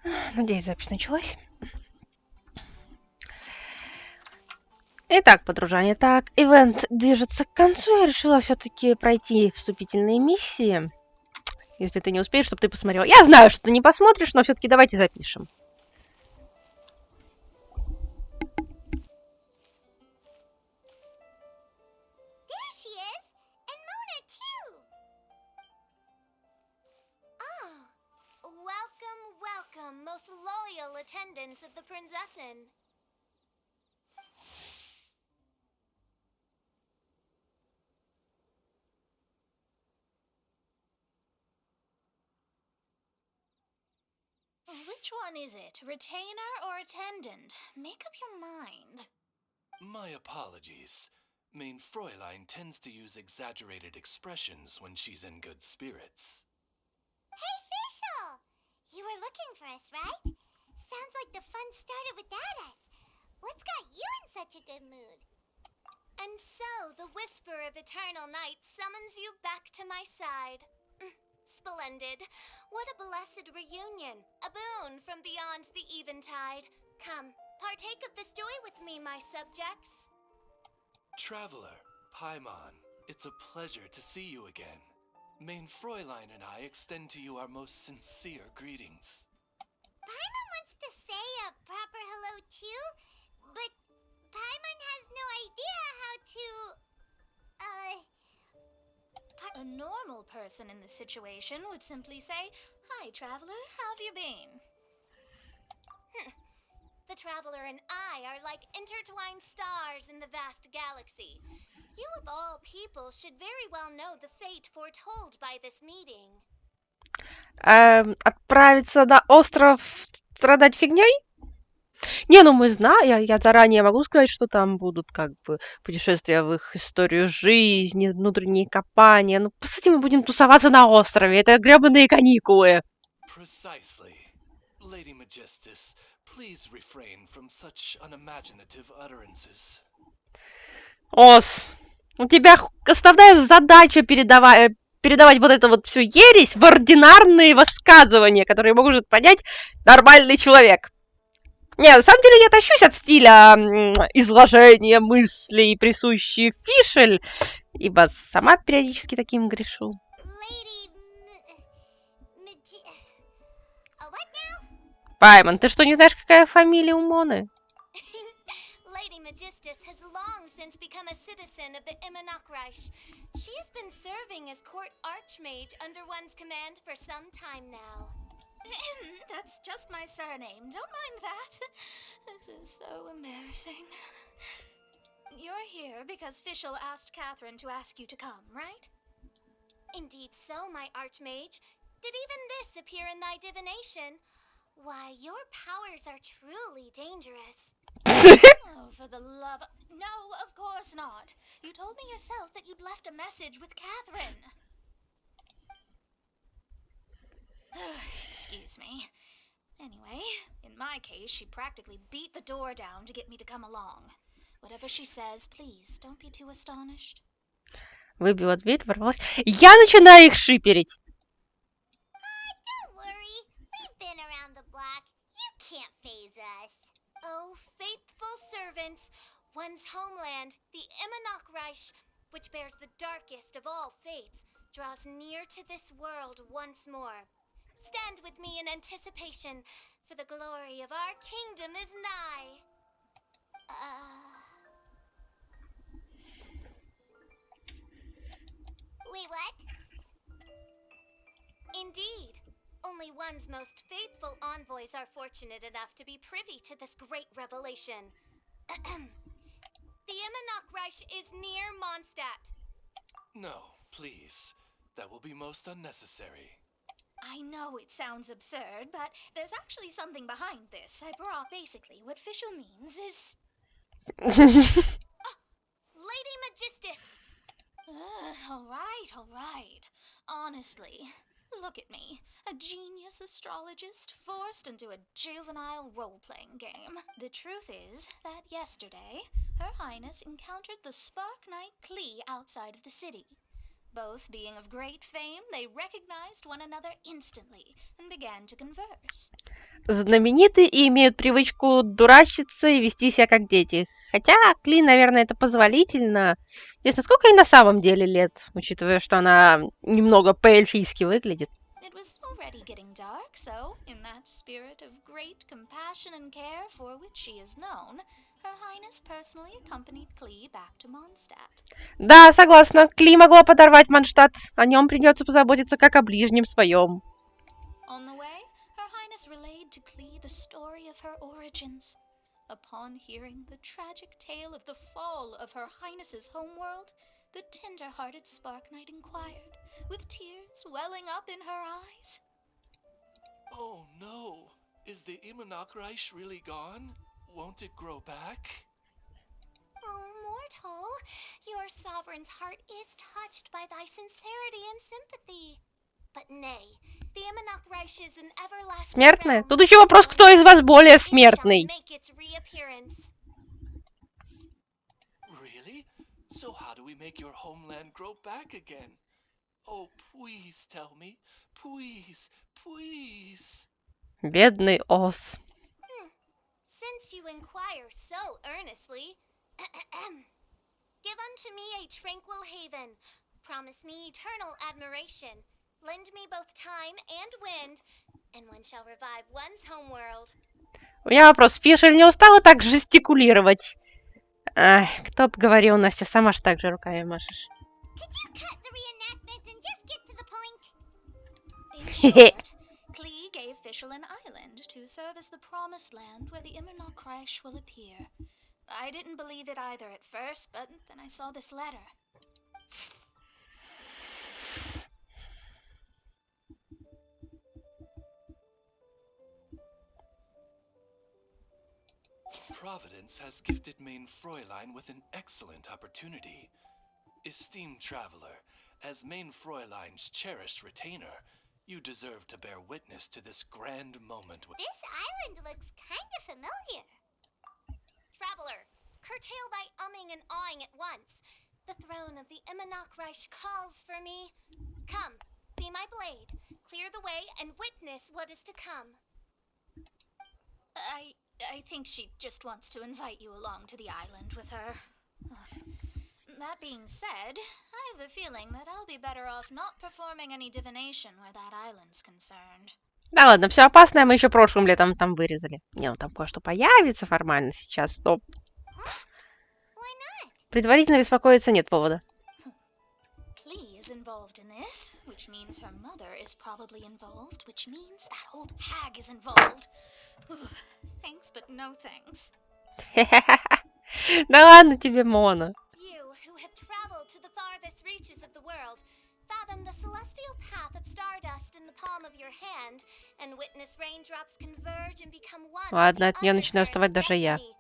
Надеюсь, запись началась. Итак, подружане, так, ивент движется к концу. Я решила все-таки пройти вступительные миссии. Если ты не успеешь, чтобы ты посмотрела. Я знаю, что ты не посмотришь, но все-таки давайте запишем. Welcome, most loyal attendants of the Prinzessin. Which one is it, retainer or attendant? Make up your mind. My apologies. Main Fräulein tends to use exaggerated expressions when she's in good spirits. Hey, Fischl! You were looking for us, right? Sounds like the fun started without us. What's got you in such a good mood? And so, the whisper of eternal night summons you back to my side. Splendid. What a blessed reunion. A boon from beyond the eventide. Come, partake of this joy with me, my subjects. Traveler, Paimon, it's a pleasure to see you again. Main Fräulein and I extend to you our most sincere greetings. Paimon wants to say a proper hello too, but Paimon has no idea how to... A normal person in this situation would simply say, "Hi, traveler, how have you been?" The traveler and I are like intertwined stars in the vast galaxy. You of all people should very well know the fate foretold by this meeting. Отправиться на остров страдать фигней? Не, ну мы знаем, я заранее могу сказать, что там будут как бы путешествия в их историю жизни, внутренние копания. Ну, по сути, мы будем тусоваться на острове. Это гребаные каникулы. Precisely. Lady Majestis, please refrain from such unimaginative utterances. Ос, у тебя основная задача передавать вот это вот всю ересь в ординарные высказывания, которые может понять нормальный человек. Не, на самом деле я тащусь от стиля изложения мыслей, присущие Фишель, ибо сама периодически таким грешу. Паймон, ты что, не знаешь, какая фамилия у Моны? Lady Majestis has long since become a citizen of the Imanakreich. She has been serving as court archmage under one's command for some time now. That's just my surname. Don't mind that. This is so embarrassing. You're here because Fischl asked Catherine to ask you to come, right? Indeed so, my archmage. Did even this appear in thy divination? Why, your powers are truly dangerous. Oh, for the love of... No, of course not. You told me yourself that you'd left a message with Catherine. Excuse me. Anyway, in my case, she practically beat the door down to get me to come along. Whatever she says, please, don't be too astonished. Выбила дверь, ворвалась. Я начинаю их шиперить. Don't worry. We've been around the block. You can't faze us. Oh, faithful servants. One's homeland, the Imanakreich, which bears the darkest of all fates, draws near to this world once more. Stand with me in anticipation, for the glory of our kingdom is nigh. Wait, what? Indeed. Only one's most faithful envoys are fortunate enough to be privy to this great revelation. The Imanakreich is near Mondstadt. No, please. That will be most unnecessary. I know it sounds absurd, but there's actually something behind this. Basically, what Fischl means is... Lady Majestis! All right. Honestly, look at me. A genius astrologist forced into a juvenile role-playing game. The truth is that yesterday, Her Highness encountered the Spark Knight Klee outside of the city. Both being of great fame, they recognized one another instantly and began to converse. знамениты и имеют привычку дурачиться и вести себя как дети. Хотя Кли, наверное, это позволительно. Интересно, сколько ей на самом деле лет, учитывая, что она немного по-эльфийски выглядит? It was already getting dark, so, in that spirit of great compassion and care for which she is known, Her Highness personally accompanied Klee back to Mondstadt. Да, согласна. Кли могла подорвать Манштадт. О нем придется позаботиться как о ближнем своем. On the way, Her Highness relayed to Klee the story of her origins. Upon hearing the tragic tale of the fall of Her Highness's homeworld, the tender-hearted Spark Knight inquired, with tears welling up in her eyes. Oh no! Is the Imanakreich really gone? Won't it grow back? Oh, mortal, your sovereign's heart is touched by thy sincerity and sympathy. But nay, the Imanakreich is an everlasting Смертная? realm. Тут еще вопрос, кто из вас более It shall смертный. make its reappearance. Really? So how do we make your homeland grow back again? Oh, please tell me. Please, please. Бедный Ос. Since you inquire so earnestly, give unto me a tranquil haven. Promise me eternal admiration. Lend me both time and wind, and one shall revive one's homeworld. У меня вопрос. Фишель не устала так жестикулировать? Ай, кто бы говорил, Настя, сама ж так же руками машешь. Could you cut the reenactment and just get to the point? In short, Klee gave Fischl an island to serve as the promised land where the Imanakreich will appear. I didn't believe it either at first, but then I saw this letter. Providence has gifted Main Fräulein with an excellent opportunity. Esteemed traveler, as Main Fräulein's cherished retainer, you deserve to bear witness to this grand moment. This island looks kinda familiar. Traveler, curtail thy umming and awing at once. The throne of the Imanakreich calls for me. Come, be my blade, clear the way, and witness what is to come. I think she just wants to invite you along to the island with her. That being said, I have a feeling that I'll be better off not performing any divination where that island's concerned. Да ладно, все опасное мы еще прошлым летом там вырезали. Не, ну там кое-что появится формально сейчас, но... Why not? Предварительно беспокоиться нет повода. Klee is involved in this, which means her mother is probably involved, which means that old hag is involved. Thanks, but no thanks. Да ладно тебе, Мона. You, who have traveled to the farthest reaches of the world, fathom the celestial path of stardust in the palm of your hand, and witness raindrops converge and become one with Ладно, the от нее начинаю undercurrent of уставать даже я. destiny.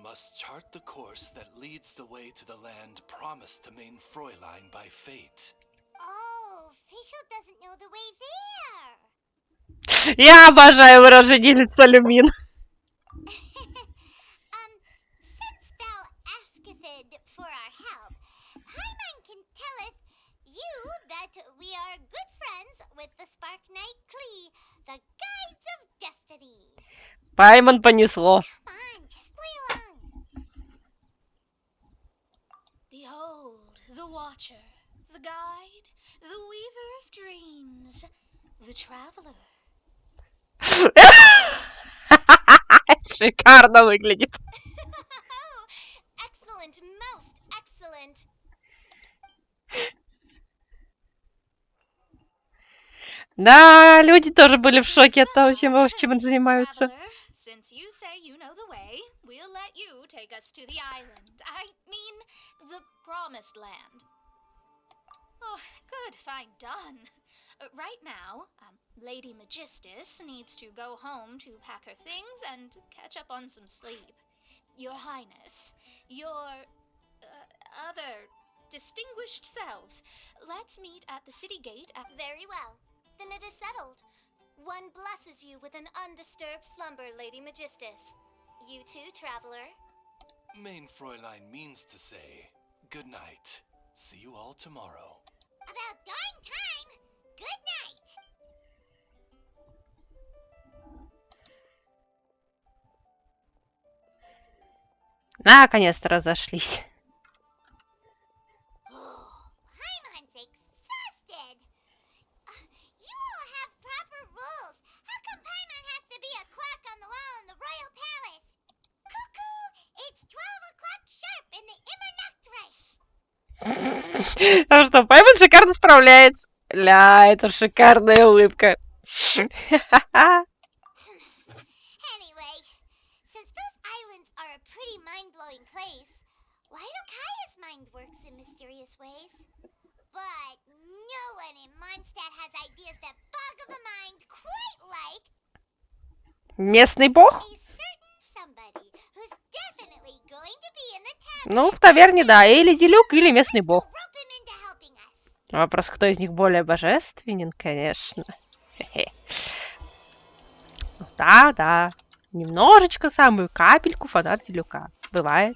Must chart the course that leads the way to the land promised to Main Fräulein by fate. Oh, Fischl doesn't know the way there. Я обожаю выражение лица Люмин. Since thou asketh for our help, Paimon can telleth you that we are good friends with the Spark Knight Klee, the guides of destiny. Паймон понесло. Come on, just play along. Behold, the Watcher, the Guide, the Weaver of Dreams, the Traveler. Шикарно выглядит. Excellent, most excellent. Да, люди тоже были в шоке от того, чем они занимаются. Traveler, since you say you know the way, we'll let you take us to the island. I mean, the promised land. Oh, good, fine, done. Right now, Lady Magistus needs to go home to pack her things and catch up on some sleep. Your Highness, your other distinguished selves, let's meet at the city gate at... Very well. Then it is settled. One blesses you with an undisturbed slumber, Lady Magistus. You too, traveler. Main Fräulein means to say, good night. See you all tomorrow. About darn time! Good night! Наконец-то разошлись. Paimon's exhausted. You all have proper rules. How come Paimon has to be a clock on the wall in the royal palace? Cuckoo! It's 12 o'clock sharp in the Immernachtreich. А что, Паймон шикарно справляется. Ля, это шикарная улыбка. Anyway, since those islands are a pretty mind-blowing place, why do Kaya's mind works in mysterious ways? But no one in Mondstadt has ideas that boggle the mind quite like Местный бог? a certain somebody who's definitely going to be in the tavern. Ну, в таверне, да. Или Делюк, или местный бог. Rope him into helping us. Вопрос, кто из них более божественен, конечно. Хе-хе. Да, да. Немножечко, самую капельку фанат Делюка. Бывает.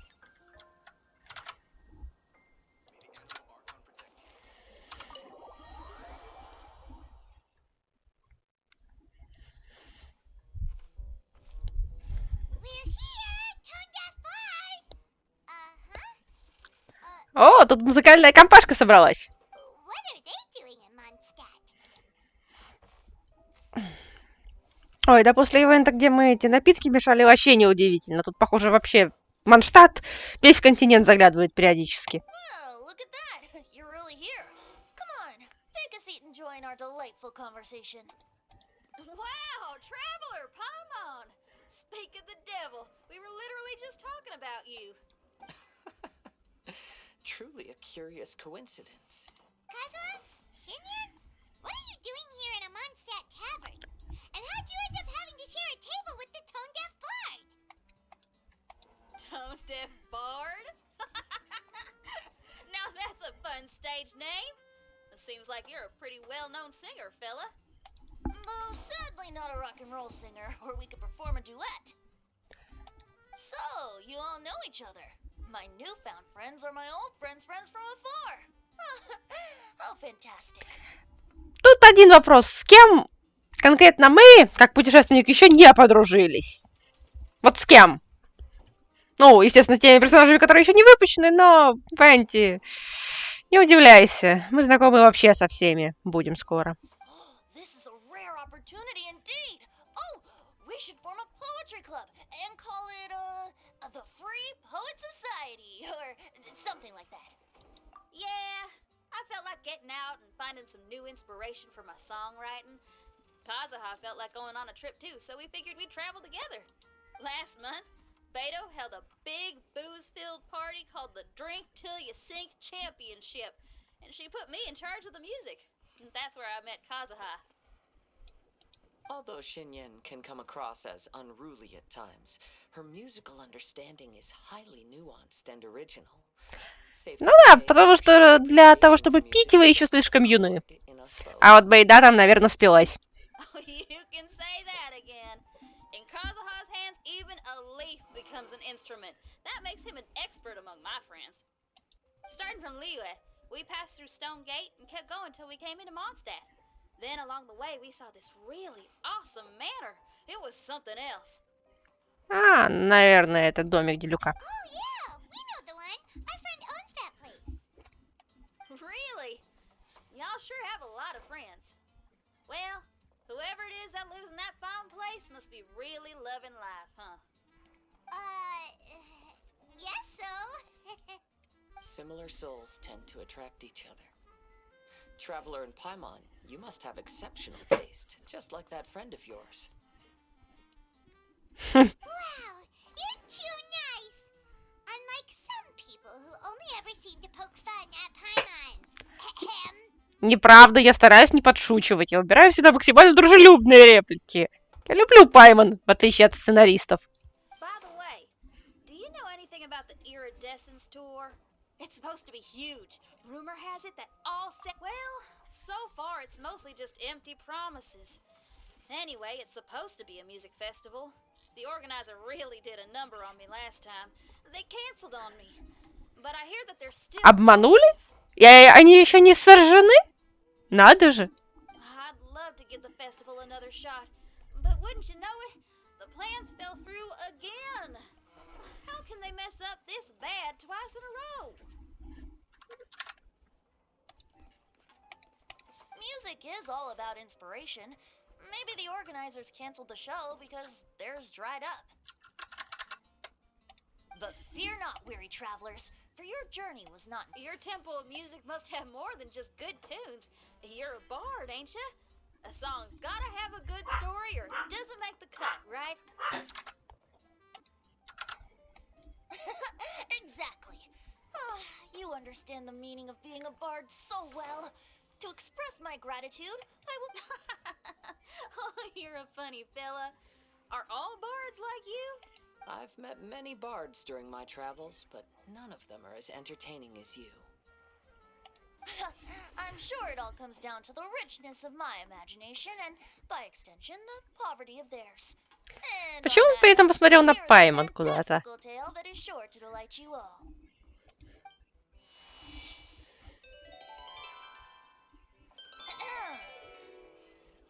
We're here, Tone Deaf Bard. Uh-huh. О, тут музыкальная компашка собралась. What are they doing in Mondstadt? Ой, да после ивента, где мы эти напитки мешали, вообще неудивительно. Тут, похоже, вообще Манштадт, весь континент заглядывает периодически. Oh, look at that! You're really here. Come on, take a seat and join our delightful conversation. Wow, traveler, Paimon! Speak of the devil, we were literally just talking about you. Truly a curious coincidence. Kazuha? Shinyan? What are you doing here in a Mondstadt tavern? And how'd you end up having to share a table with the Tone Deaf Bard? Tone Deaf Bard? Now that's a fun stage name. Seems like you're a pretty well-known singer, fella. Though sadly not a rock and roll singer, or we could perform a duet. So, you all know each other. My newfound friends are my old friends' friends from afar. How fantastic. Тут один вопрос. С кем конкретно мы, как путешественник, еще не подружились? Вот с кем? Ну, естественно, с теми персонажами, которые еще не выпущены, но, понимаете, не удивляйся. Мы знакомы вообще со всеми. Будем скоро. This is a rare opportunity indeed. Oh, we should form a poetry club and call it the Free Poet Society or something like that. Yeah, I felt like getting out and finding some new inspiration for my songwriting. Kazuha felt like going on a trip too, so we figured we'd travel together. Last month, Beto held a big booze-filled party called the Drink Till You Sink Championship, and she put me in charge of the music. That's where I met Kazuha. Although Shinyan can come across as unruly at times, her musical understanding is highly nuanced and original. Safe to Ну да, say, потому что для того, чтобы пить, вы еще слишком юны. А вот Бейда там, наверное, спилась. Oh, you can say that again. In Kazuha's hands, even a leaf becomes an instrument. That makes him an expert among my friends. Starting from Liyue, we passed through Stone Gate and kept going till we came into Mondstadt. Then along the way, we saw this really awesome manor. It was something else. А, наверное, это домик Делюка. Oh yeah, we know the one. Our friend owns that place. Really? Y'all sure have a lot of friends. Well, whoever it is that lives in that fine place must be really loving life, huh? Yes so. Similar souls tend to attract each other. Traveler and Paimon, you must have exceptional taste, just like that friend of yours. Wow, you're too nice. Unlike some people who only ever seem to poke fun at Paimon. Ahem. Неправда, я стараюсь не подшучивать. Я выбираю всегда максимально дружелюбные реплики. Я люблю Паймон, в отличие от сценаристов. By the way, do you know anything about the Iridescence tour? It's supposed to be huge. Rumor has it that all set... Well, so far it's mostly just empty promises. Anyway, it's supposed to be a music festival. The organizer really did a number on me last time. They canceled on me. But I hear that they're still... Обманули? И они еще не сожжены? Надо же. I'd love to give the festival another shot. But wouldn't you know it? The plans fell through again. How can they mess up this bad twice in a row? Music is all about inspiration. Maybe the organizers canceled the show because theirs dried up. But fear not, weary travelers, for your journey was not... Your temple of music must have more than just good tunes. You're a bard, ain't ya? A song's gotta have a good story or it doesn't make the cut, right? Exactly. You understand the meaning of being a bard so well. To express my gratitude, I will... Oh, you're a funny fella. Are all bards like you? I've met many bards during my travels, but none of them are as entertaining as you. I'm sure it all comes down to the richness of my imagination and, by extension, the poverty of theirs. And Почему on он that при этом note, посмотрел на here is a Пайман куда-то? fantastical tale that is sure to delight you all.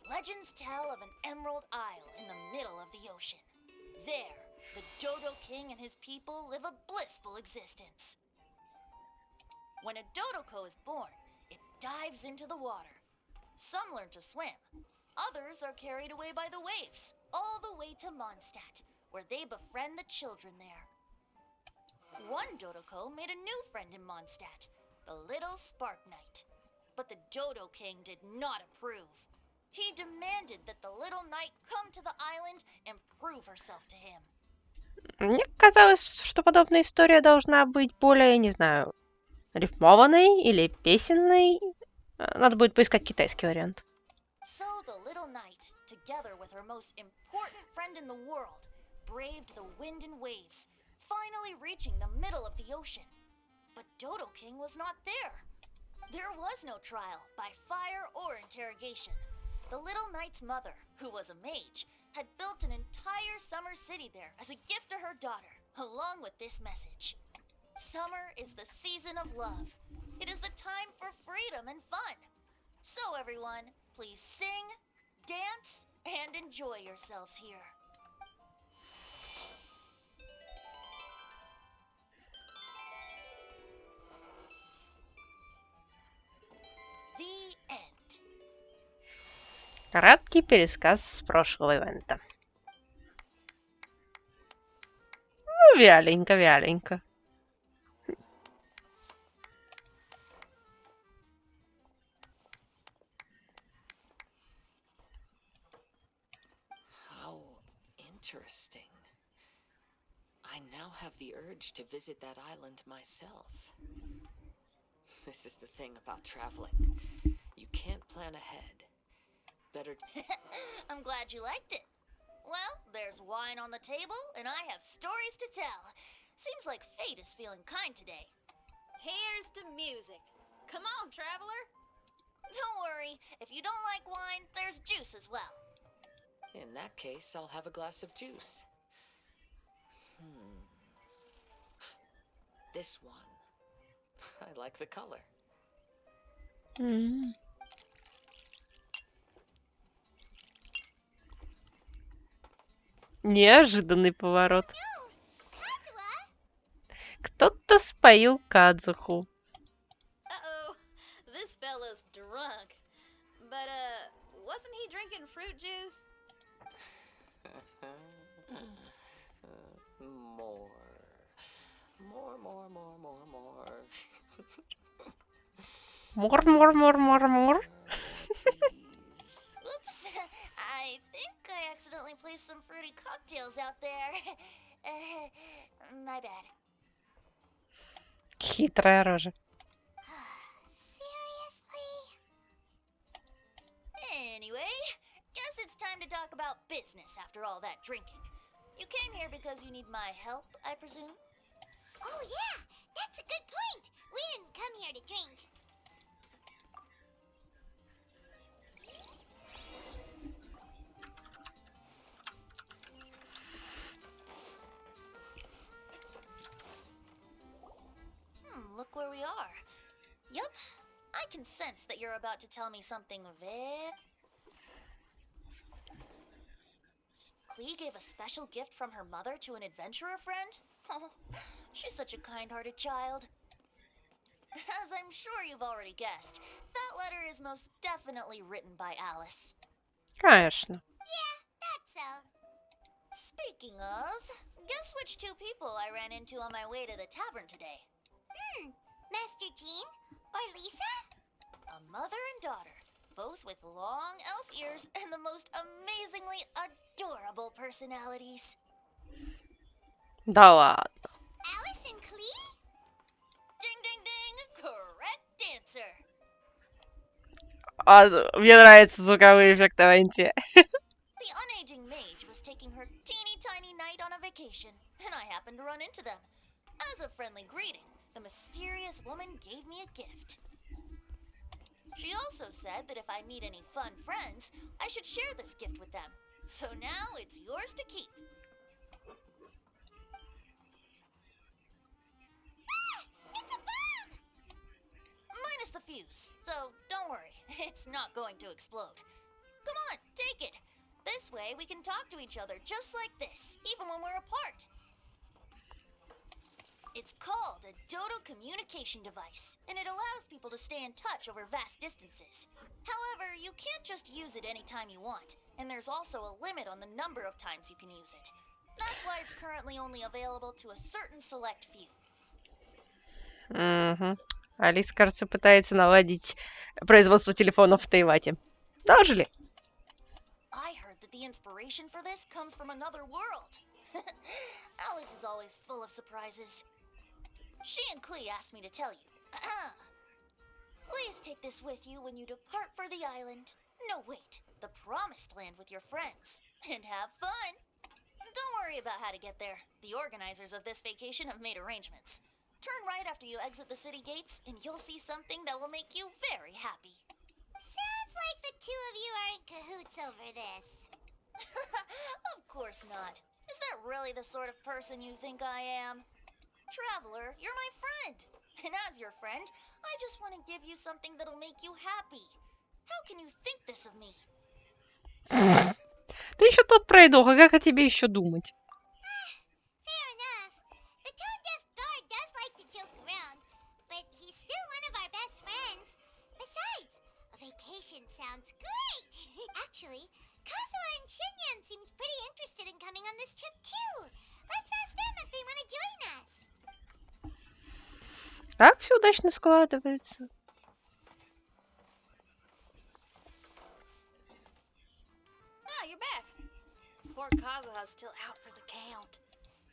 Legends tell of an emerald isle in the middle of the ocean. There, the Dodo King and his people live a blissful existence. When a Dodoko is born, it dives into the water. Some learn to swim. Others are carried away by the waves, all the way to Mondstadt, where they befriend the children there. One Dodoko made a new friend in Mondstadt, the little Spark Knight. But the Dodo King did not approve. He demanded that the little knight come to the island and prove herself to him. Мне казалось, что подобная история должна быть более, не знаю, рифмованной или песенной. Надо будет поискать китайский вариант. So the little knight, together with her most important friend in the world, braved the wind and waves, finally reaching the middle of the ocean. But Dodo King was not there. There was no trial by fire or interrogation. The little knight's mother, who was a mage, had built an entire summer city there as a gift to her daughter, along with this message. Summer is the season of love. It is the time for freedom and fun. So everyone, please sing, dance, and enjoy yourselves here. The end. Краткий пересказ с прошлого ивента. Ну, вяленько, вяленько. How interesting. I now have the urge to visit that island myself. This is the thing about traveling. You can't plan ahead. Better... I'm glad you liked it. Well, there's wine on the table, and I have stories to tell. Seems like fate is feeling kind today. Here's to music. Come on, traveler. Don't worry, if you don't like wine, there's juice as well. In that case, I'll have a glass of juice. This one. I like the color. Неожиданный поворот. Кто-то споил Кадзуху. Uh-oh, this fella's drunk. But, wasn't he drinking fruit juice? More. Мур-мур-мур-мур-мур. Oops, I think I accidentally placed some fruity cocktails out there. My bad. Хитрая рожа. Seriously? Anyway, guess it's time to talk about business after all that drinking. You came here because you need my help, I presume? Oh, yeah, that's a good point. We didn't come here to drink. Look where we are. Yup, I can sense that you're about to tell me something very... Klee gave a special gift from her mother to an adventurer friend? Oh, she's such a kind-hearted child. As I'm sure you've already guessed, that letter is most definitely written by Alice. Конечно. Yeah, that's so. Speaking of, guess which two people I ran into on my way to the tavern today? Master Jean? Or Lisa? A mother and daughter, both with long elf ears and the most amazingly adorable personalities. Да ладно. Alice and Clee? Ding ding ding! Correct answer! Мне нравятся звуковые эффекты в Ивенте. The unaging mage was taking her teeny tiny knight on a vacation, and I happened to run into them. As a friendly greeting, the mysterious woman gave me a gift. She also said that if I meet any fun friends, I should share this gift with them. So now it's yours to keep. It's a bomb! Minus the fuse, so don't worry, it's not going to explode. Come on, take it. This way we can talk to each other just like this, even when we're apart. It's called a Dodo communication device, and it allows people to stay in touch over vast distances. However, you can't just use it anytime you want, and there's also a limit on the number of times you can use it. That's why it's currently only available to a certain select few. Угу. Алис, кажется, пытается наладить производство телефонов в Тайвате. Тоже ли? I heard that the inspiration for this comes from another world. Alice is always full of surprises. She and Clee asked me to tell you. Please take this with you when you depart for the island. No, wait, the promised land with your friends. And have fun. Don't worry about how to get there. The organizers of this vacation have made arrangements. Turn right after you exit the city gates, and you'll see something that will make you very happy. Sounds like the two of you are in cahoots over this. Of course not. Is that really the sort of person you think I am? Traveler, you're my friend. And as your friend, I just want to give you something that'll make you happy. How can you think this of me? Ты еще тот пройдох, а как о тебе еще думать? Fair enough. The tone-deaf guard does like to joke around, but he's still one of our best friends. Besides, a vacation sounds great. Actually, Kazuha and Shinyan seemed pretty interested in coming on this trip too. Let's ask them if they want to join us. Как все удачно складывается. Ah, you're back. Poor Kazuha's still out for the count.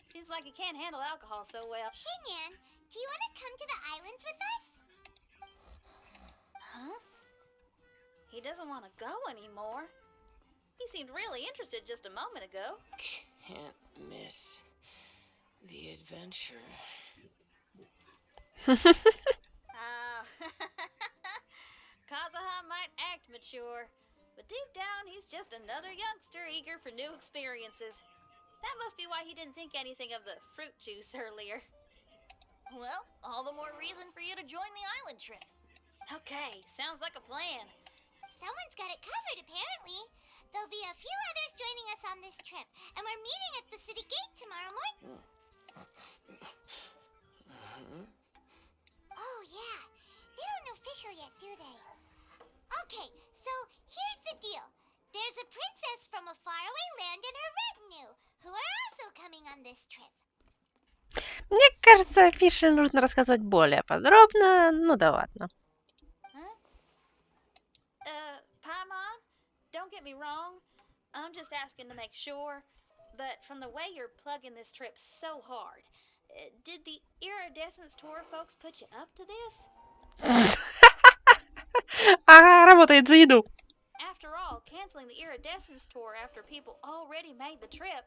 Seems like he can't handle alcohol so well. Shinyan, do you want to come to the islands with us? Huh? He doesn't want to go anymore. He seemed really interested just a moment ago. Can't miss the adventure. Ah, Kazuha might act mature, but deep down he's just another youngster eager for new experiences. That must be why he didn't think anything of the fruit juice earlier. Well, all the more reason for you to join the island trip. Okay, sounds like a plan. Someone's got it covered, apparently. There'll be a few others joining us on this trip, and we're meeting at the city gate tomorrow morning. Oh, yeah. They aren't official yet, do they? Okay, so here's the deal. There's a princess from a faraway land and her retinue, who are also coming on this trip. Мне кажется, о Фише нужно рассказывать более подробно. Ну да ладно. Paimon, don't get me wrong. I'm just asking to make sure. But from the way you're plugging this trip so hard, did the iridescence tour folks put you up to this? Ага, работает за еду. After all, canceling the iridescence tour after people already made the trip,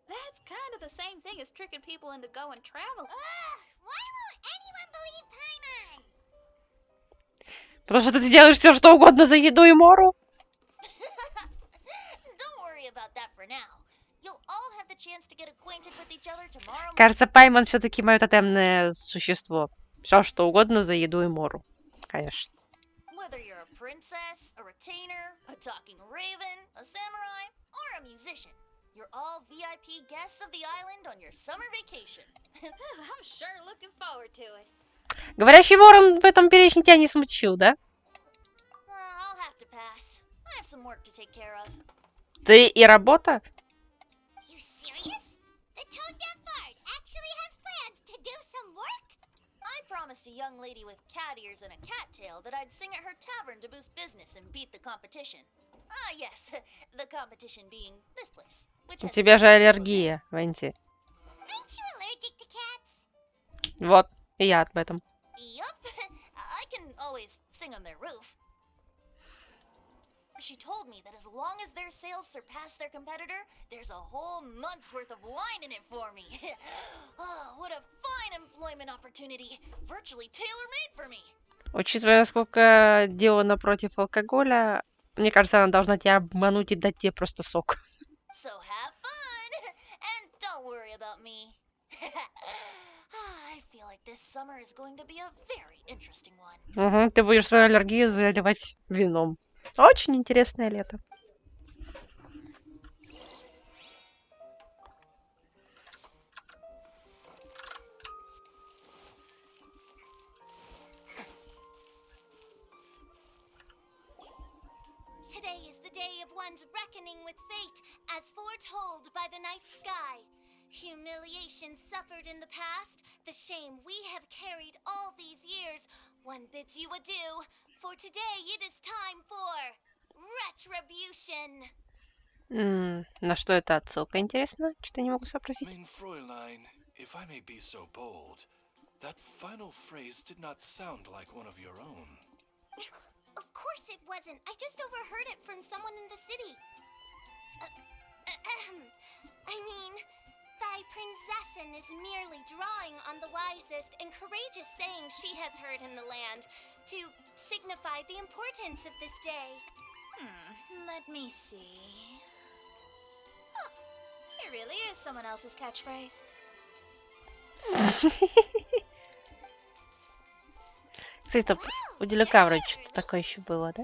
that's kind of the same thing as tricking people into going traveling. Ugh, why won't anyone believe Paimon? Потому что ты делаешь все, что угодно за еду и мору. Don't worry about that for now. You'll all have the chance to get acquainted with each other tomorrow morning. Кажется, Паймон все-таки мое тотемное существо. Все, что угодно за еду и мору. Конечно. Whether you're a princess, a retainer, a talking raven, a samurai, or a musician, You're all VIP guests of the island on your summer vacation. I'm sure looking forward to it. Говорящий ворон в этом перечне тебя не смутил, да? I'll have to pass. I have some work to take care of. Ты и работа? You serious? The tone-deaf bard actually has plans to do some work? I promised a young lady with cat ears and a cattail that I'd sing at her tavern to boost business and beat the competition. Ah, yes, the competition being this place. Which У has тебя же 6 аллергия, Венти. Aren't you allergic to cats? Вот, и я об этом. Yup, I can always sing on their roof. She told me that as long as their sales surpass their competitor, there's a whole month's worth of wine in it for me. Oh, what a fine employment opportunity. Virtually tailor-made for me. Учитывая, насколько дело напротив алкоголя, мне кажется, она должна тебя обмануть и дать тебе просто сок. So have fun, and don't worry about me. I feel like this summer is going to be a very interesting one. Угу, ты будешь свою аллергию заливать вином. Очень интересное лето. Today is the day of one's reckoning with fate, as foretold by the night sky. Humiliation suffered in the past, the shame we have carried all these years. One bids you adieu, for today it is time for retribution. На что это отсылка, интересно? Что-то не могу сообразить. Mein Fräulein, if I may be so bold, that final phrase did not sound like one of your own. Of course it wasn't. I just overheard it from someone in the city. I mean, thy prinzessin is merely drawing on the wisest and courageous saying she has heard in the land to signify the importance of this day. Let me see. Huh. It really is someone else's catchphrase. Кстати, там у Деляка вроде что-то такое еще было, да?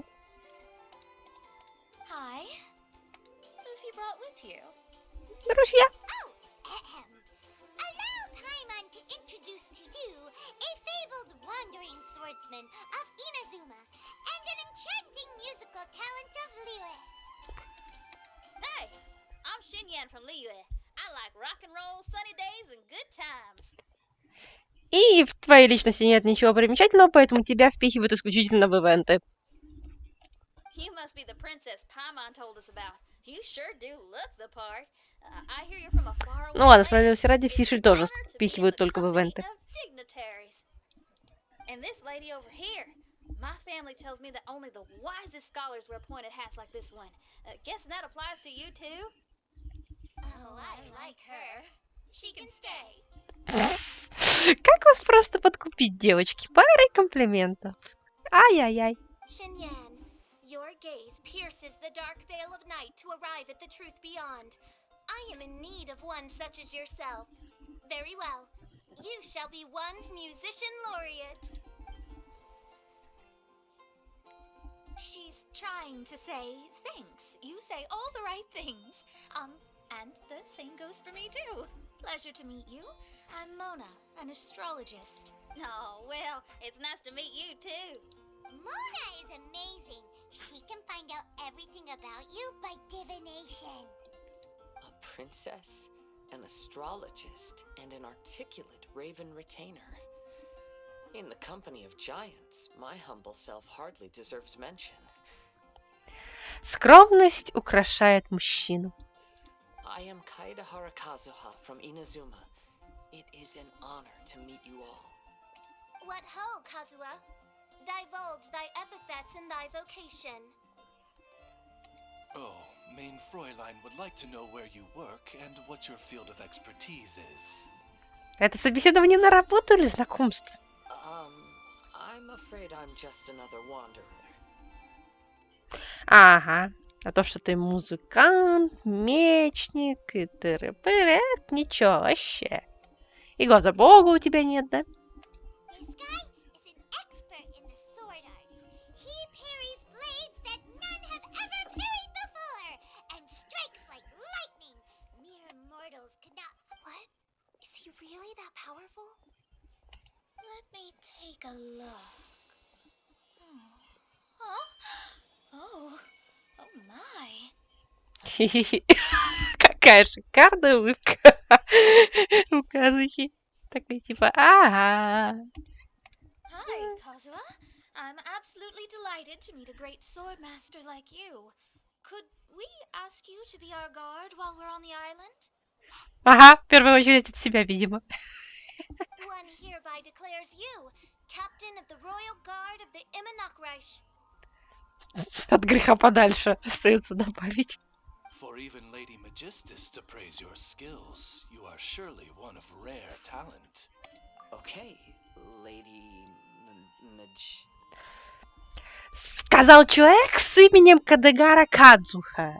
Hi. Who have you brought with you? Друзья. Allow Paimon to introduce to you a fabled wandering swordsman of Inazuma and an enchanting musical talent of Liyue. Hey, I'm Xinyan from Liyue. I like rock and roll, sunny days, and good times. И в твоей личности нет ничего примечательного, поэтому тебя впихивают исключительно в ивенты. You must be the princess Paimon told us about. You sure do look the part. I hear you're from a far away Ну ладно, land. справедливости ради, It's Фишель an тоже honor to be in впихивают the только в company ивенты. of dignitaries. And this lady over here, my family tells me that only the wisest scholars wear pointed hats like this one. Guess that applies to you too? Oh, I like her. She can stay. Как вас просто подкупить, девочки? Парой комплиментов. Ай-яй-яй. Xinyan, your gaze pierces the dark veil of night to arrive at the truth beyond. I am in need of one such as yourself. Very well. You shall be one's musician laureate. She's trying to say thanks. You say all the right things. And the same goes for me too. Pleasure to meet you. I'm Mona, an astrologist. Oh, well, it's nice to meet you too. Mona is amazing. She can find out everything about you by divination. A princess, an astrologist, and an articulate raven retainer. In the company of giants, my humble self hardly deserves mention. Скромность украшает мужчину. I am Kaida Harakazuha from Inazuma. It is an honor to meet you all. What ho, Kazuha? Divulge thy epithets and thy vocation. Oh, Mein Fräulein would like to know where you work and what your field of expertise is. Это собеседование на работу или знакомство? I'm afraid I'm just another wanderer. Ага. А то, что ты музыкант, мечник и тыры-пыры, это ничего вообще. И глаза бога у тебя нет, да? This guy is an expert in the sword arts. He parries blades that none have ever parried before, and strikes like lightning, she really that powerful? Let me take a look. Huh? Oh my. Какая шикарная улыбка у Казухи. Такой типа, ага. Hi, Kazuha. I'm absolutely delighted to meet a great sword master like you. Could we ask you to be our guard while we're on the island? Ага, в первую очередь от себя, видимо. One hereby declares you captain of the royal guard of the Imanakreich. От греха подальше остается добавить. For even Lady Magistus to praise your skills, you are surely one of rare talent. Okay, Lady Сказал человек с именем Кадегара Кадзуха.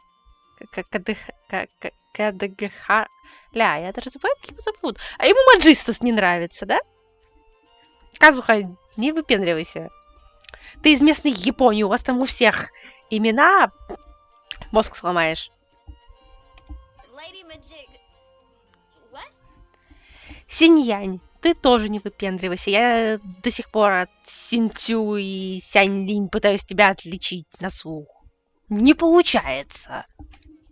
Кадегаха... Ля, я даже забываю, как его зовут. А ему Маджистас не нравится, да? Казуха, не выпендривайся. Ты из местной Японии, у вас там у всех имена мозг сломаешь. Lady Majig. What? Синьянь, ты тоже не выпендривайся. Я до сих пор от Синцю и Сяньлинь пытаюсь тебя отличить на слух. Не получается.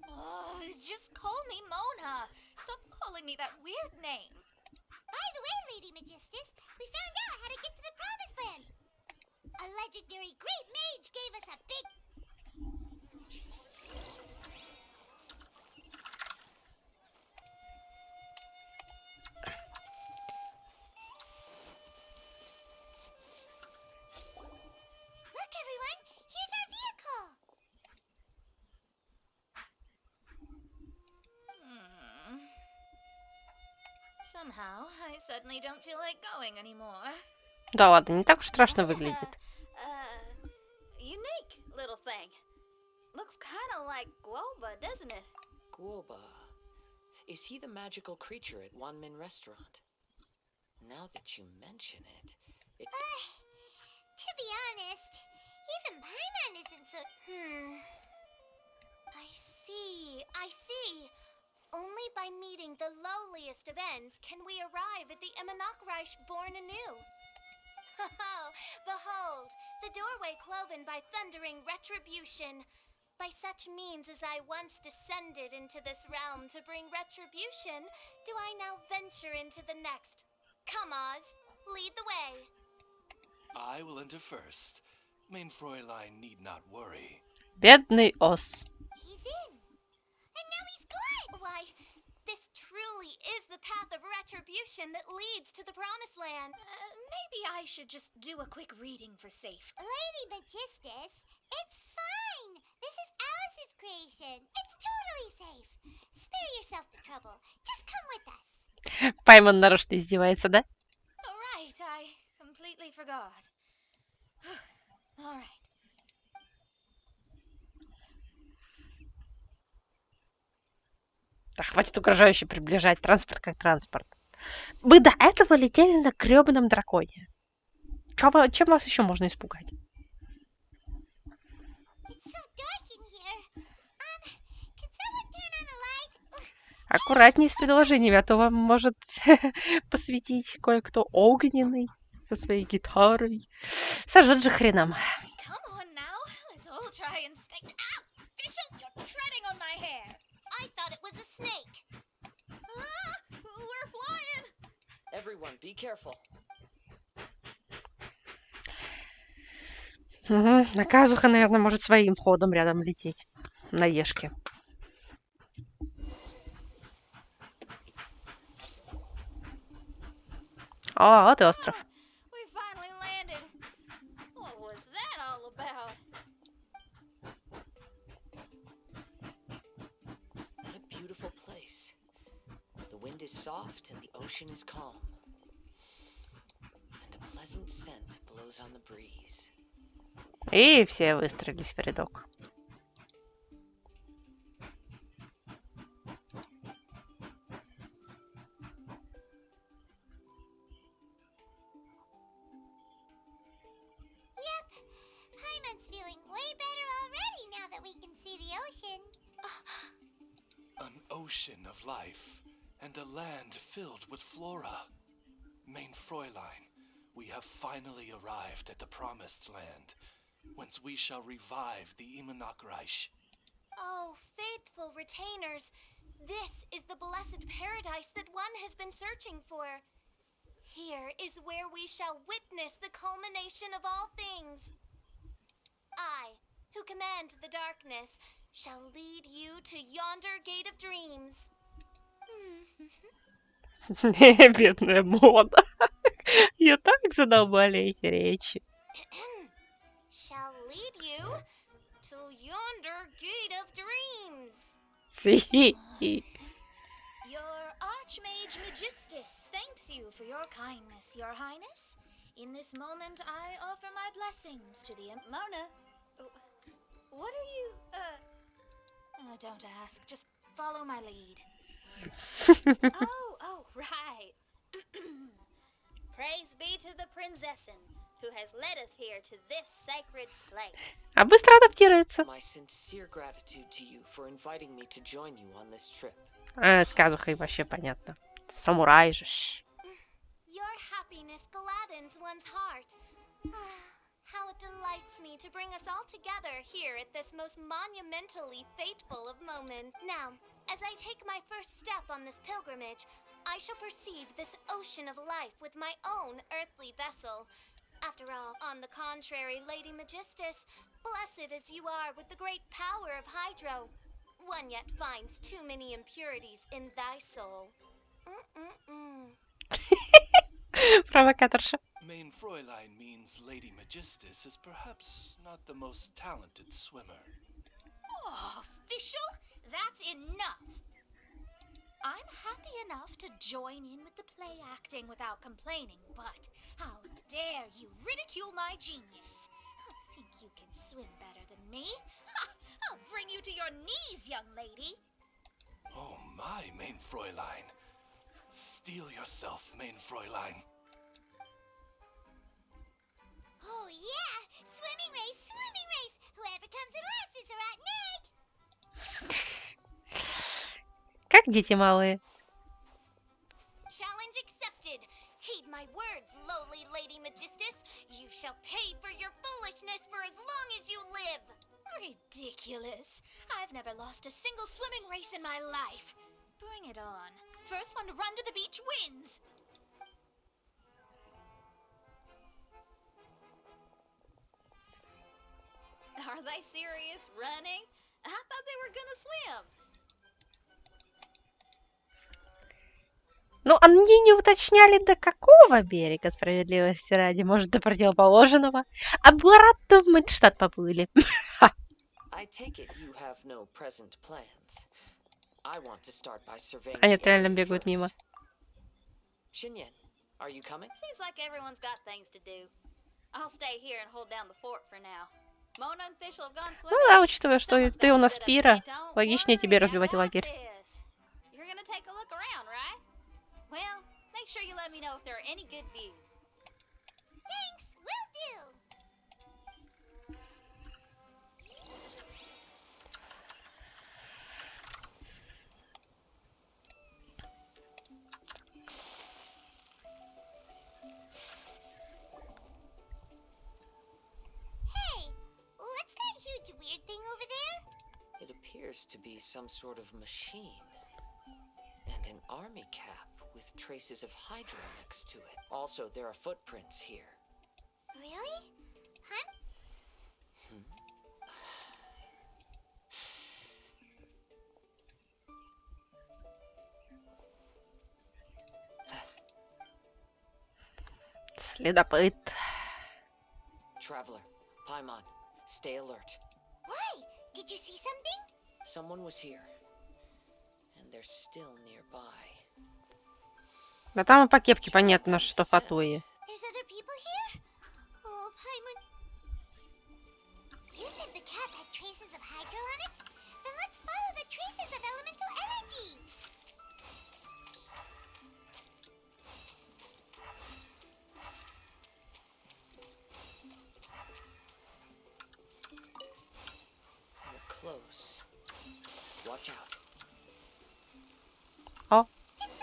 Oh, just call me Mona. Stop calling me that weird name. By the way, Lady Magistus, we found out how to get to the Promised Land. A legendary great mage gave us a big... Look, everyone! Here's our vehicle! Somehow, I suddenly don't feel like going anymore. Да ладно, не так уж страшно выглядит. Unique little thing. Looks kind of like Guoba, doesn't it? Guoba. Is he the magical creature at Wanmin Restaurant? Now that you mention it, it's... To be honest, even Paimon isn't so... I see. Only by meeting the lowliest of ends can we arrive at the Imanakreich born anew. Behold, the doorway cloven by thundering retribution. By such means as I once descended into this realm to bring retribution, do I now venture into the next. Come, Oz, lead the way. I will enter first. Main Fräulein need not worry. Бедный Ос. He's in. And now he's gone. Why, this truly is the path of retribution that leads to the Promised Land. Maybe I should just do a quick reading for safety. Lady Magistus, it's fine. This is Alice's creation. It's totally safe. Spare yourself the trouble. Just come with us. Паймон нарочно издевается, да? All right, I completely forgot. All right. Да хватит угрожающе приближать транспорт как транспорт. Вы до этого летели на гребаном драконе. Чем вас еще можно испугать? It's so dark in here. Can someone turn on a light? Аккуратнее с предложениями, а то вам может посветить кое-кто огненный со своей гитарой. Сожжет же хреном. Come on now. Let's all try and stay. Ow! Bishop, you're treading on my hair. I thought it was a snake. We're flying! Everyone, be careful. Угу. А Казуха, наверное, может своим ходом рядом лететь. На ешке. О, вот и остров. We finally landed. What was that all about? What a beautiful place. The wind is soft and the ocean is calm. And a pleasant scent blows on the breeze. И все выстроились в рядок. Yep. Paimon's feeling way better already now that we can see the ocean. An ocean of life. and a land filled with flora. Main Fräulein, we have finally arrived at the promised land, whence we shall revive the Imanakreich. Oh, faithful retainers, this is the blessed paradise that one has been searching for. Here is where we shall witness the culmination of all things. I, who command the darkness, shall lead you to yonder gate of dreams. Бедная Мона. Ее так задолбали эти речи. Shall lead you to yonder gate of dreams. Your Archmage Magistus thanks you for your kindness, Your Highness. In this moment, I offer my blessings to the Mona, what are you, don't ask. Just follow my lead. Oh, right. Praise be to the Prinzessin, who has led us here to this sacred place. А быстро адаптируется. My sincere gratitude to you for inviting me to join you on this trip. С казухой вообще понятно. Самурай же. Your happiness gladdens one's heart. How it delights me to bring us all together here at this most monumentally fateful of moments. Now, as I take my first step on this pilgrimage, I shall perceive this ocean of life with my own earthly vessel. After all, on the contrary, Lady Magistus, blessed as you are with the great power of Hydro, one yet finds too many impurities in thy soul. Провокаторша. Main Fräulein means Lady Magistus is perhaps not the most talented swimmer. Oh, official? That's enough. I'm happy enough to join in with the play acting without complaining, but how dare you ridicule my genius? Think you can swim better than me? I'll bring you to your knees, young lady. Oh my, Main Fräulein. Steel yourself, Main Fräulein. Oh yeah! Swimming race! Swimming race! Whoever comes in last is a rotten egg! Как дети малые. Challenge accepted! Heed my words, lowly Lady Magistus! You shall pay for your foolishness for as long as you live! Ridiculous. I've never lost a single swimming race in my life. Bring it on. First one to run to the beach wins. Are they serious? Running? I thought they were gonna swim. Ну, они не уточняли, до какого берега, справедливости ради. Может, до противоположного. Обратно в Мэнштадт поплыли. I take it you have no present plans. I want to start by surveying Они the реально area бегают мимо. first. Xinyan, are you coming? Seems like everyone's got things to do. I'll stay here and hold down the fort for now. Mona and Fish have gone swimming. Ну да, учитывая, что Someone's ты у gotta нас sit up пира, there. Don't логичнее тебе worry, I разбивать got лагерь. this. You're gonna take a look around, right? Well, make sure you let me know if there are any good views. Thanks! Will do! Hey! What's that huge weird thing over there? It appears to be some sort of machine. And an army cap with traces of Hydra next to it. Also, there are footprints here. Really? Huh? Следопыт. Traveler, Paimon, stay alert. Why? Did you see something? Someone was here. And they're still nearby. Да там и по кепке понятно, что фатуи. There's other people here? Oh, Paimon. You said the cap had traces of hydro on it? Then let's follow the traces of elemental energy. We're close. Watch out. О, It's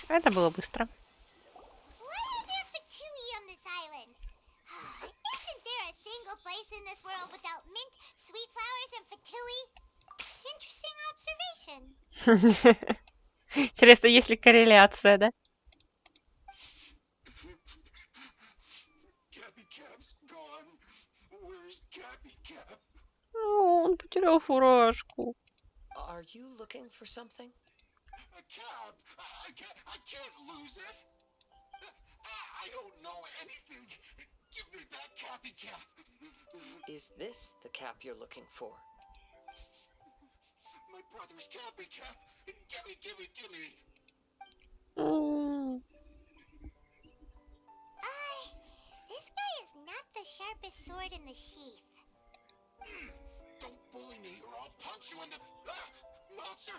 Это было быстро. Why are there fatui on this island? Isn't there a single place in this world without mint, sweet flowers, and fatui? Interesting observation. Интересно, есть ли корреляция, да? Cappy Cap's gone. Where's Cappy Cap? О, он потерял фуражку. Are you looking for something? A cap. I can't lose it. I don't know anything. Give me back Cappy Cap. Is this the cap you're looking for? My brother's Cappy Cap. Gimme. М, This guy is not the sharpest sword in the sheath. Don't bully me or I'll punch you in the... Monster!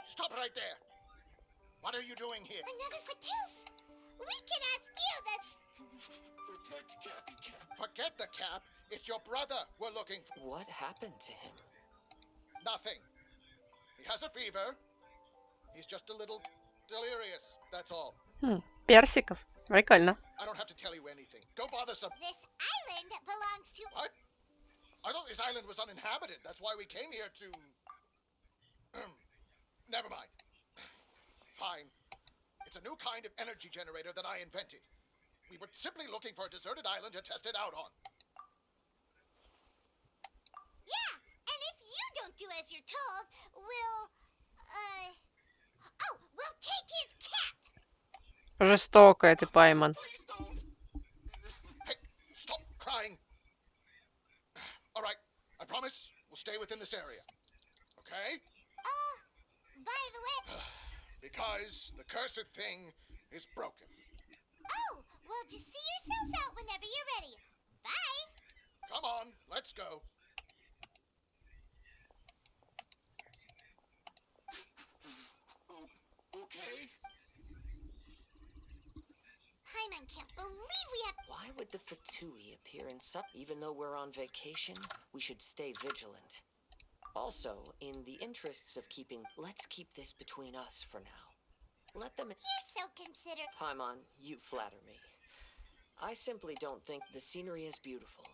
Stop right there! What are you doing here? Another fatus! We cannot steal this! Protect Cappy Cap. Forget the cap. It's your brother we're looking for. What happened to him? Nothing. He has a fever. He's just a little delirious. That's all. персиков. Прикольно. I don't have to tell you anything. Go bother some. This island belongs to... What? I thought this island was uninhabited. That's why we came here to... Never mind. Fine. It's a new kind of energy generator that I invented. We were simply looking for a deserted island to test it out on. Yeah, and if you don't do as you're told, we'll... Oh, we'll take his cap! Жестокая ты, Пайман. Please don't! Hey, stop crying. All right. I promise we'll stay within this area. Okay? By the way... Because the cursed thing is broken. Oh, well, just see yourselves out whenever you're ready. Bye! Come on, let's go. Okay. Paimon can't believe we have... Why would the fatui appear in such... Even though we're on vacation, we should stay vigilant. Also, in the interests of keeping... Let's keep this between us for now. Let them... You're so considerate. Paimon, you flatter me. I simply don't think the scenery is beautiful.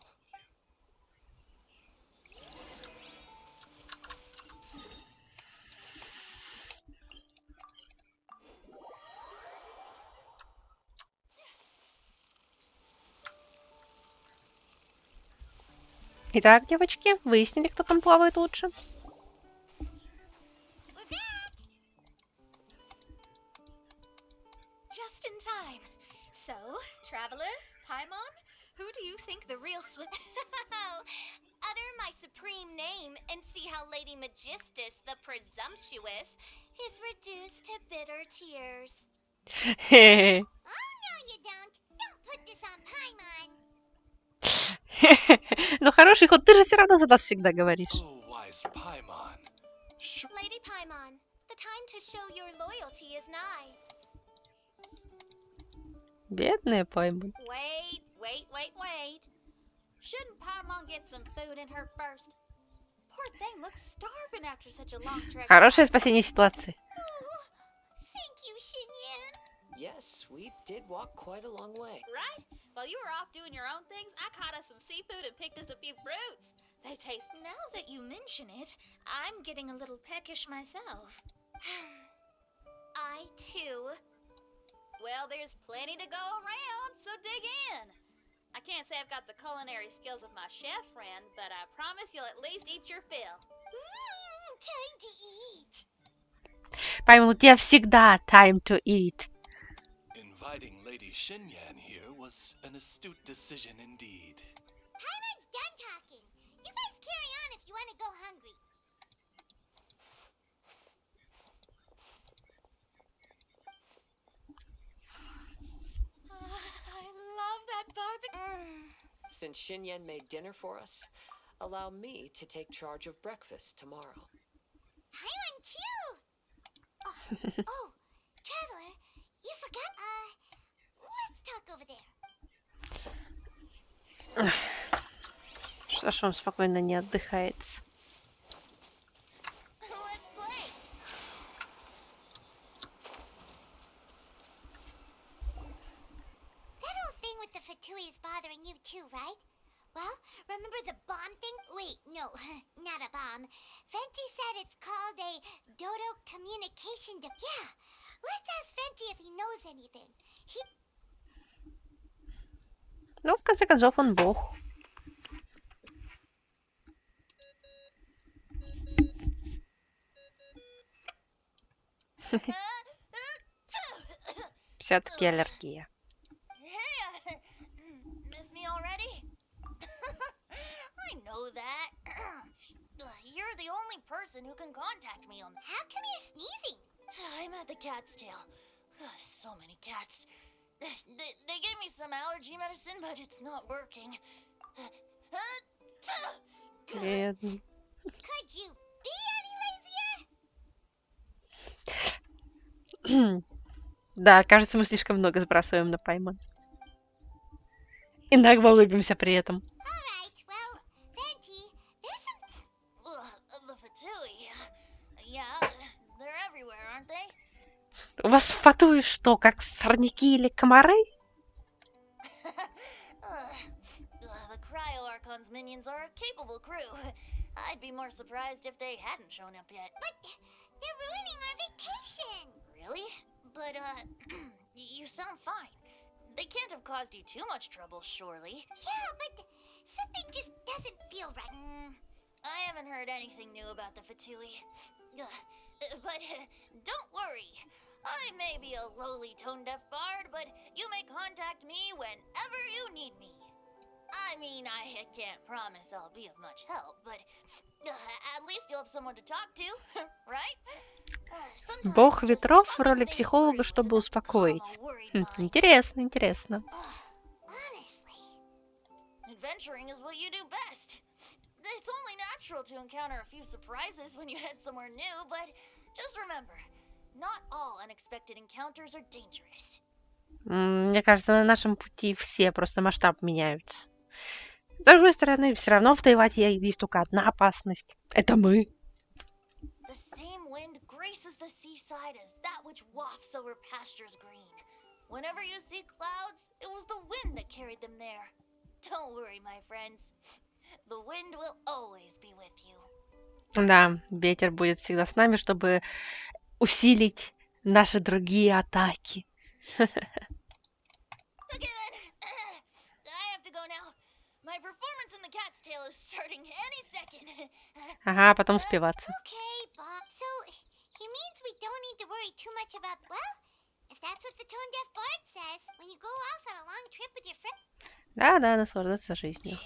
Итак, девочки, выяснили, кто там плавает лучше? We're back! Just in time. So, Traveler, Paimon, who do you think the real Utter my supreme name and see how Lady Magistus, the presumptuous, is reduced to bitter tears. Хе-хе. Oh, no, you don't. Don't put this on Paimon. Ну, хороший ход, ты же все равно за нас всегда говоришь. Oh, wise Paimon. Lady Paimon, the time to show your loyalty is nigh. Бедная Пайман. Wait. Shouldn't Paimon get some food in her first? Poor thing looks starving after such a long trek. Хорошее спасение ситуации. Oh, thank you, Xinyan. Yes, we did walk quite a long way. Right? While you were off doing your own things, I caught us some seafood and picked us a few fruits. They taste... Now that you mention it, I'm getting a little peckish myself. I, too. Well, there's plenty to go around, so dig in. I can't say I've got the culinary skills of my chef friend, but I promise you'll at least eat your fill. Time to eat. Пайман, у тебя всегда time to eat. Inviting Lady Xinyan here was an astute decision indeed. Paimon's done talking. You guys carry on if you want to go hungry. I love that barbecue. Since Xinyan made dinner for us, allow me to take charge of breakfast tomorrow. Paimon, too. Oh, Traveler, you forgot? Let's talk over there. Что ж вам спокойно не отдыхается? Let's play. too, right? Well, remember the bomb thing? Wait, no, not a bomb. Fenty said it's called a dodo communication Yeah, let's ask Fenty if he knows anything. Ну, в конце концов, он бог. Все-таки аллергия. Hey, miss me already? I know that. You're the only person who can contact me on. How come you're sneezing? I'm at the cat's tail. So many cats. They gave me some allergy medicine, but it's not working. Бедный. Could you be any lazier? Да, кажется, мы слишком много сбрасываем на Пайман. Иногда улыбимся при этом. Alright, well, Fenty, there's some... The fatui. Yeah, they're everywhere, aren't they? У вас в Фатуе что, как сорняки или комары? The Cryo Archon's minions are a capable crew. I'd be more surprised if they hadn't shown up yet. But they're ruining our vacation! Really? But, you sound fine. They can't have caused you too much trouble, surely. Yeah, but something just doesn't feel right. I haven't heard anything new about the Fatui. But don't worry. I may be a lowly tone-deaf bard, but you may contact me whenever you need me. I mean, I can't promise I'll be of much help, but at least you'll have someone to talk to, right? Бог ветров в роли психолога, чтобы успокоить. Интересно, интересно. Honestly. Adventuring is what you do best. It's only natural to encounter a few surprises when you head somewhere new, but just remember, not all unexpected encounters are dangerous. Мне кажется, на нашем пути все просто масштаб меняются. С другой стороны, все равно в Тайвате есть только одна опасность. Это мы. The same wind graces the seaside as that which wafts over pastures green. Whenever you see clouds, it was the wind that carried them there. Don't worry, my friends. The wind will always be with you. Да, ветер будет всегда с нами, чтобы усилить наши другие атаки. Okay then. I have to go now. My performance in the cat's tail is starting any second. Ага, потом спиваться. Okay, Bob, so he means we don't need to worry too much about, well, if that's what the tone-deaf bard says, when you go off on a long trip with your friend. Да, наслаждаться жизнью.